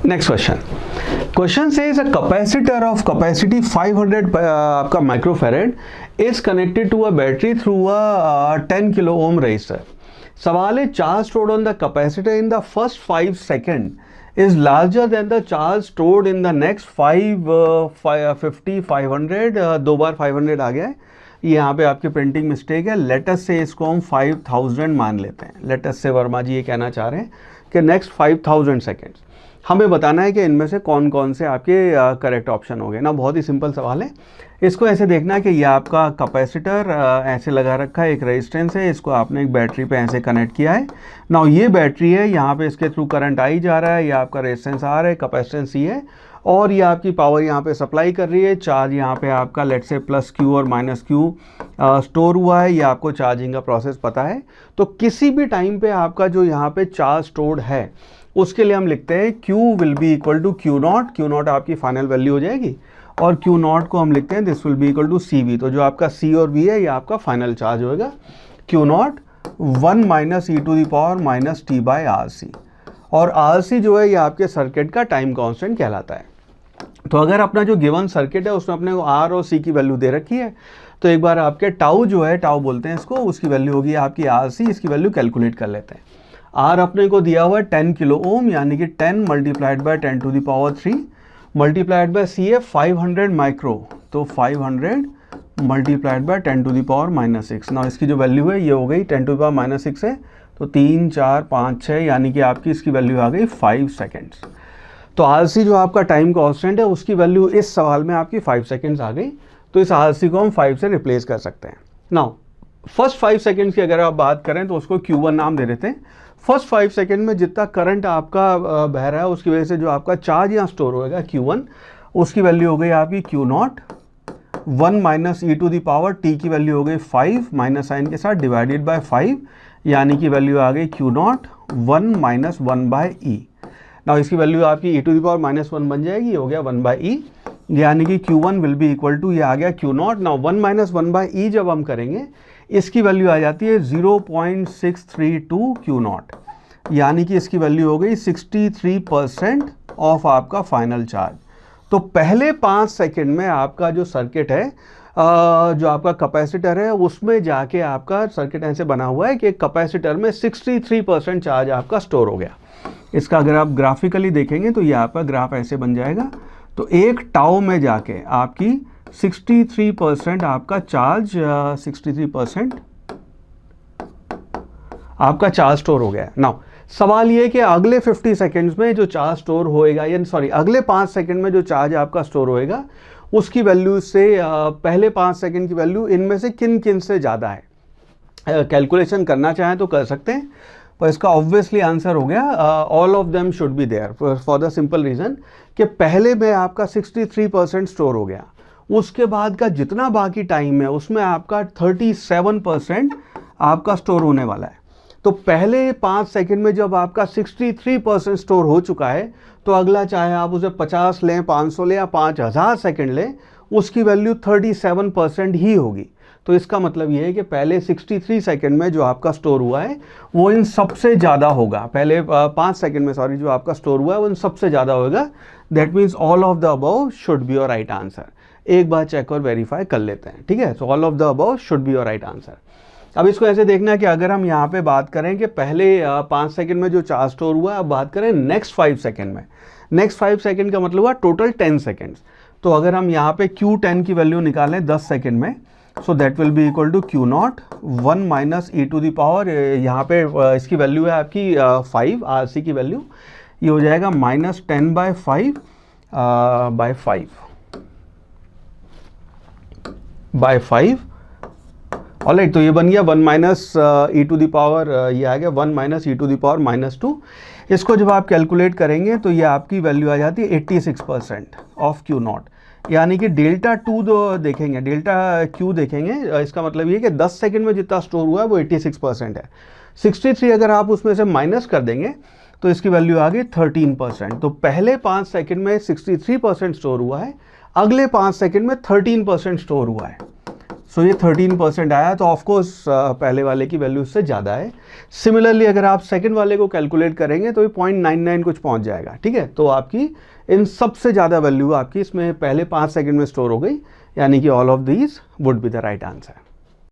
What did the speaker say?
Next question says a capacitor of capacity 500 आपका microfarad is connected to a battery through a 10 kilo ohm resistor. सवाल है charge stored on the capacitor in the first 5 second is larger than the charge stored in the next 50 500 दो बार 500 आ गया है। यहाँ पे आपकी printing mistake है। Let's say इसको हम 5000 मान लेते हैं। लेटस से वर्मा जी ये कहना चाह रहे हैं कि नेक्स्ट 5000 सेकेंड्स हमें बताना है कि इनमें से कौन कौन से आपके करेक्ट ऑप्शन हो गए ना। बहुत ही सिंपल सवाल है। इसको ऐसे देखना है कि ये आपका कैपेसिटर ऐसे लगा रखा है, एक रेजिस्टेंस है, इसको आपने एक बैटरी पे ऐसे कनेक्ट किया है। नाउ ये बैटरी है, यहाँ पे इसके थ्रू करंट आई जा रहा है, ये आपका रेजिस्टेंस आर है, कैपेसिटेंस सी है और ये आपकी पावर यहाँ पे सप्लाई कर रही है। चार्ज यहाँ पे आपका लेट से प्लस क्यू और माइनस क्यू स्टोर हुआ है। ये आपको चार्जिंग का प्रोसेस पता है। तो किसी भी टाइम पे आपका जो यहाँ पे चार्ज स्टोर्ड है उसके लिए हम लिखते हैं Q will be equal to Q nought. Q nought आपकी फाइनल वैल्यू हो जाएगी और क्यू नॉट को हम लिखते हैं this will be equal to C V. तो जो आपका C और V है ये आपका फाइनल चार्ज होगा Q nought 1 minus e to the power minus t by R C. और आर सी जो है ये आपके सर्किट का टाइम कांस्टेंट कहलाता है। तो अगर अपना जो गिवन सर्किट है उसमें अपने को आर और सी की वैल्यू दे रखी है तो एक बार आपके टाउ जो है, टाउ बोलते हैं इसको, उसकी वैल्यू होगी आपकी आर सी। इसकी वैल्यू कैलकुलेट कर लेते हैं। आर अपने को दिया हुआ है 10 किलो ओम यानी कि 10 multiplied by 10 to the power 3 multiplied by C है 500 माइक्रो। तो 500 multiplied by 10 to the power minus 6। ना इसकी जो वैल्यू है ये हो गई 10 टू द पावर माइनस 6 है तो 3 4 5 6 यानी कि आपकी इसकी वैल्यू आ गई 5 सेकेंड्स। तो आर सी जो आपका टाइम कांस्टेंट है उसकी वैल्यू इस सवाल में आपकी 5 सेकेंड्स आ गई। तो इस आर सी को हम 5 से रिप्लेस कर सकते हैं। नाउ फर्स्ट 5 सेकेंड्स की अगर आप बात करें तो उसको Q1 नाम दे देते हैं। फर्स्ट 5 सेकेंड में जितना करंट आपका बह रहा है उसकी वजह से जो आपका चार्ज यहाँ स्टोर होएगा Q1 उसकी वैल्यू हो गई आपकी Q nought 1 minus e to the power t की वैल्यू हो गई 5 माइनस साइन के साथ डिवाइडेड बाय 5 यानी कि वैल्यू आ गई क्यू नॉट 1 माइनस 1 बाय ई। ना इसकी वैल्यू आपकी ई टू दी पावर माइनस 1 बन जाएगी, ये हो गया 1 बाई ई यानी कि Q1 will be equal to ये आ गया क्यू नॉट। ना 1 माइनस 1 बाई ई जब हम करेंगे इसकी वैल्यू आ जाती है 0.632 क्यू नॉट यानी कि इसकी वैल्यू हो गई 63% ऑफ आपका फाइनल चार्ज। तो पहले 5 सेकंड में आपका जो सर्किट है जो आपका कैपेसिटर है उसमें जाके आपका सर्किट ऐसे बना हुआ है कि कैपेसिटर में 63% चार्ज आपका स्टोर हो गया। इसका अगर आप ग्राफिकली देखेंगे तो ये आपका ग्राफ ऐसे बन जाएगा। तो एक टाउ में जाके आपकी 63% आपका चार्ज 63% आपका चार्ज स्टोर हो गया। नाउ सवाल ये कि अगले 50 सेकेंड्स में जो चार्ज स्टोर होएगा या सॉरी अगले 5 सेकेंड में जो चार्ज आपका स्टोर होएगा उसकी वैल्यू से पहले 5 सेकेंड की वैल्यू इनमें से किन किन से ज़्यादा है। कैलकुलेशन करना चाहें तो कर सकते हैं पर इसका ऑब्वियसली आंसर हो गया all of them should be there for the simple reason कि पहले में आपका 63% स्टोर हो गया, उसके बाद का जितना बाकी टाइम है उसमें आपका 37% आपका स्टोर होने वाला है। तो पहले 5 सेकंड में जब आपका 63% स्टोर हो चुका है तो अगला चाहे आप उसे 50 लें, 500 लें या 5000 सेकंड लें उसकी वैल्यू 37% ही होगी। तो इसका मतलब ये है कि पहले 63 सेकंड में जो आपका स्टोर हुआ है वो इन सबसे ज़्यादा होगा। पहले 5 सेकंड में सॉरी जो आपका स्टोर हुआ है वो इन सबसे ज़्यादा होगा। That means all of the above should be your right answer. एक बार चेक और वेरीफाई कर लेते हैं, ठीक है। So all of the above should be your right answer. अब इसको ऐसे देखना है कि अगर हम यहाँ पे बात करें कि पहले 5 सेकंड में जो चार्ज स्टोर हुआ है, अब बात करें नेक्स्ट 5 सेकंड में। नेक्स्ट 5 सेकंड का मतलब हुआ टोटल 10 सेकंड्स। तो अगर हम यहाँ पे Q10 की वैल्यू निकालें 10 सेकंड में so that will be equal to Q nought 1 minus e to the power यहाँ पे इसकी वैल्यू है आपकी 5 आर सी की वैल्यू, ये हो जाएगा माइनस 10 बाय 5 बाय 5 ऑलराइट। तो ये बन गया 1 minus e to the power ये आ गया 1 minus e to the power minus 2। इसको जब आप कैलकुलेट करेंगे तो ये आपकी वैल्यू आ जाती है 86% ऑफ क्यू नॉट यानी कि डेल्टा 2 जो देखेंगे डेल्टा क्यू देखेंगे इसका मतलब ये कि 10 सेकंड में जितना स्टोर हुआ है वो 86% है। 63 अगर आप उसमें से माइनस कर देंगे तो इसकी वैल्यू आ गई 13%। तो पहले 5 सेकंड में 63% स्टोर हुआ है, अगले 5 सेकंड में 13% स्टोर हुआ है। सो ये 13% आया, तो ऑफकोर्स पहले वाले की वैल्यू उससे ज़्यादा है। सिमिलरली अगर आप सेकंड वाले को कैलकुलेट करेंगे तो ये 0.99 कुछ पहुंच जाएगा, ठीक है। तो आपकी इन सबसे ज़्यादा वैल्यू आपकी इसमें पहले 5 सेकंड में स्टोर हो गई, यानी कि all of these would be the right answer.